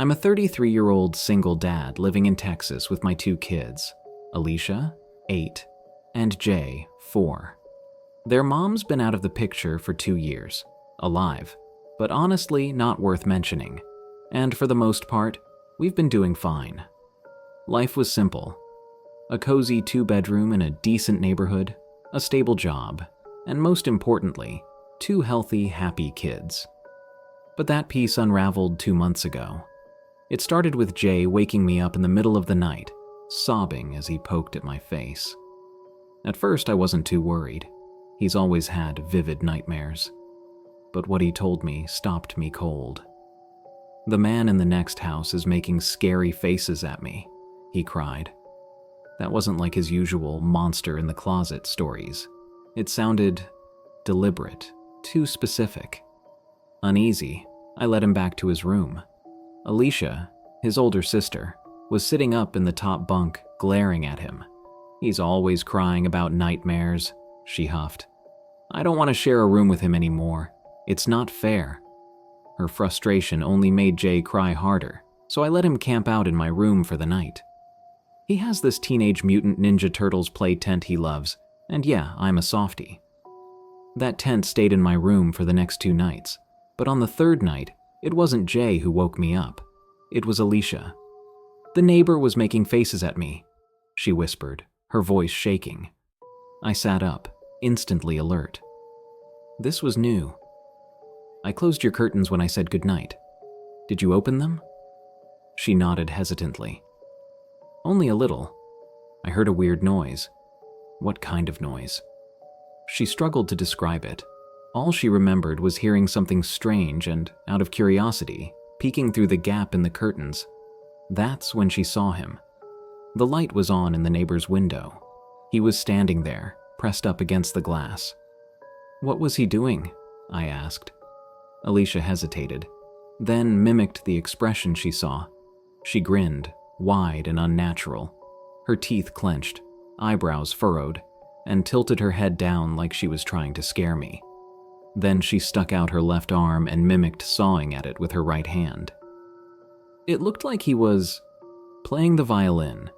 I'm a 33-year-old single dad living in Texas with my 2 kids, Alicia, 8, and Jay, 4. Their mom's been out of the picture for 2 years, alive, but honestly not worth mentioning, and for the most part, we've been doing fine. Life was simple. A cozy 2-bedroom in a decent neighborhood, a stable job, and most importantly, 2 healthy, happy kids. But that piece unraveled 2 months ago. It started with Jay waking me up in the middle of the night, sobbing as he poked at my face. At first, I wasn't too worried. He's always had vivid nightmares. But what he told me stopped me cold. "The man in the next house is making scary faces at me," he cried. That wasn't like his usual monster in the closet stories. It sounded deliberate, too specific. Uneasy, I led him back to his room. Alicia, his older sister, was sitting up in the top bunk, glaring at him. "He's always crying about nightmares," she huffed. "I don't want to share a room with him anymore. It's not fair." Her frustration only made Jay cry harder, so I let him camp out in my room for the night. He has this Teenage Mutant Ninja Turtles play tent he loves, and yeah, I'm a softie. That tent stayed in my room for the next 2 nights, but on the 3rd night, it wasn't Jay who woke me up. It was Alicia. "The neighbor was making faces at me," she whispered, her voice shaking. I sat up, instantly alert. This was new. "I closed your curtains when I said goodnight. Did you open them?" She nodded hesitantly. "Only a little. I heard a weird noise." "What kind of noise?" She struggled to describe it. All she remembered was hearing something strange and, out of curiosity, peeking through the gap in the curtains. That's when she saw him. The light was on in the neighbor's window. He was standing there, pressed up against the glass. "What was he doing?" I asked. Alicia hesitated, then mimicked the expression she saw. She grinned, wide and unnatural. Her teeth clenched, eyebrows furrowed, and tilted her head down like she was trying to scare me. Then she stuck out her left arm and mimicked sawing at it with her right hand. "It looked like he was playing the violin,"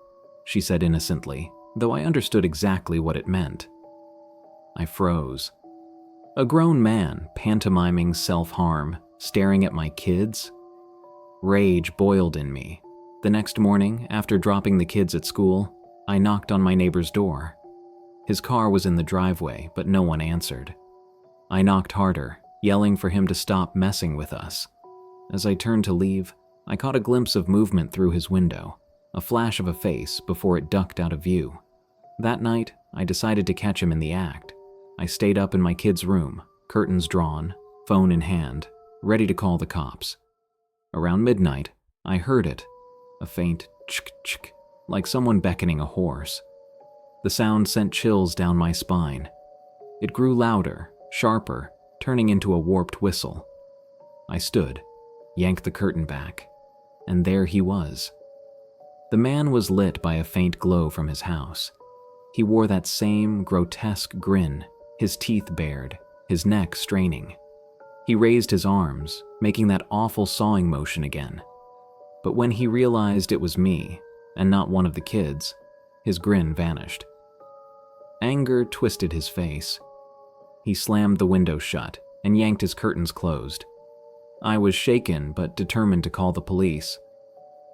she said innocently, though I understood exactly what it meant. I froze. A grown man pantomiming self-harm, staring at my kids? Rage boiled in me. The next morning, after dropping the kids at school, I knocked on my neighbor's door. His car was in the driveway, but no one answered. I knocked harder, yelling for him to stop messing with us. As I turned to leave, I caught a glimpse of movement through his window, a flash of a face before it ducked out of view. That night, I decided to catch him in the act. I stayed up in my kid's room, curtains drawn, phone in hand, ready to call the cops. Around midnight, I heard it, a faint tsk-tsk, like someone beckoning a horse. The sound sent chills down my spine. It grew louder, sharper, turning into a warped whistle. I stood, yanked the curtain back, and there he was. The man was lit by a faint glow from his house. He wore that same grotesque grin, his teeth bared, his neck straining. He raised his arms, making that awful sawing motion again. But when he realized it was me, and not one of the kids, his grin vanished. Anger twisted his face. He slammed the window shut and yanked his curtains closed. I was shaken but determined to call the police,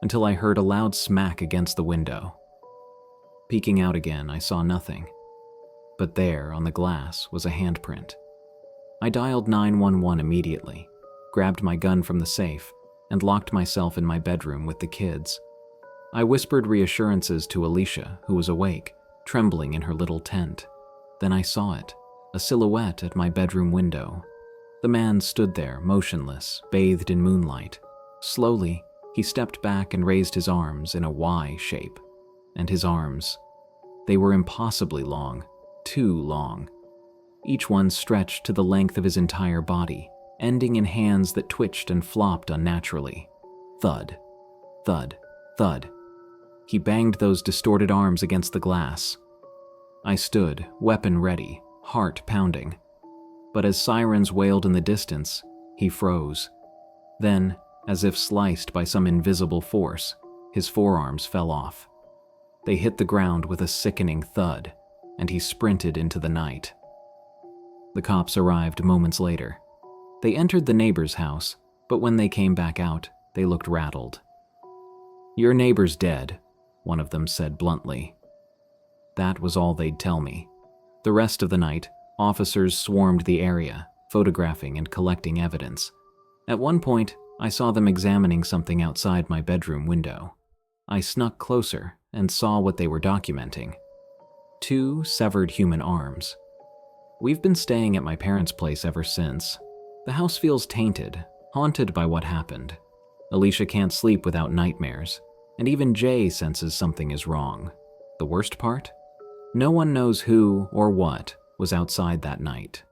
until I heard a loud smack against the window. Peeking out again, I saw nothing. But there, on the glass, was a handprint. I dialed 911 immediately, grabbed my gun from the safe, and locked myself in my bedroom with the kids. I whispered reassurances to Alicia, who was awake, trembling in her little tent. Then I saw it, a silhouette at my bedroom window. The man stood there, motionless, bathed in moonlight. Slowly, he stepped back and raised his arms in a Y shape. And his arms, they were impossibly long, too long. Each one stretched to the length of his entire body, ending in hands that twitched and flopped unnaturally. Thud, thud, thud. He banged those distorted arms against the glass. I stood, weapon ready, heart pounding. But as sirens wailed in the distance, he froze. Then, As if sliced by some invisible force, his forearms fell off. They hit the ground with a sickening thud, and he sprinted into the night. The cops arrived moments later. They entered the neighbor's house, but when they came back out, they looked rattled. "Your neighbor's dead," one of them said bluntly. That was all they'd tell me. The rest of the night, officers swarmed the area, photographing and collecting evidence. At one point, I saw them examining something outside my bedroom window. I snuck closer and saw what they were documenting. 2 severed human arms. We've been staying at my parents' place ever since. The house feels tainted, haunted by what happened. Alicia can't sleep without nightmares, and even Jay senses something is wrong. The worst part? No one knows who or what was outside that night.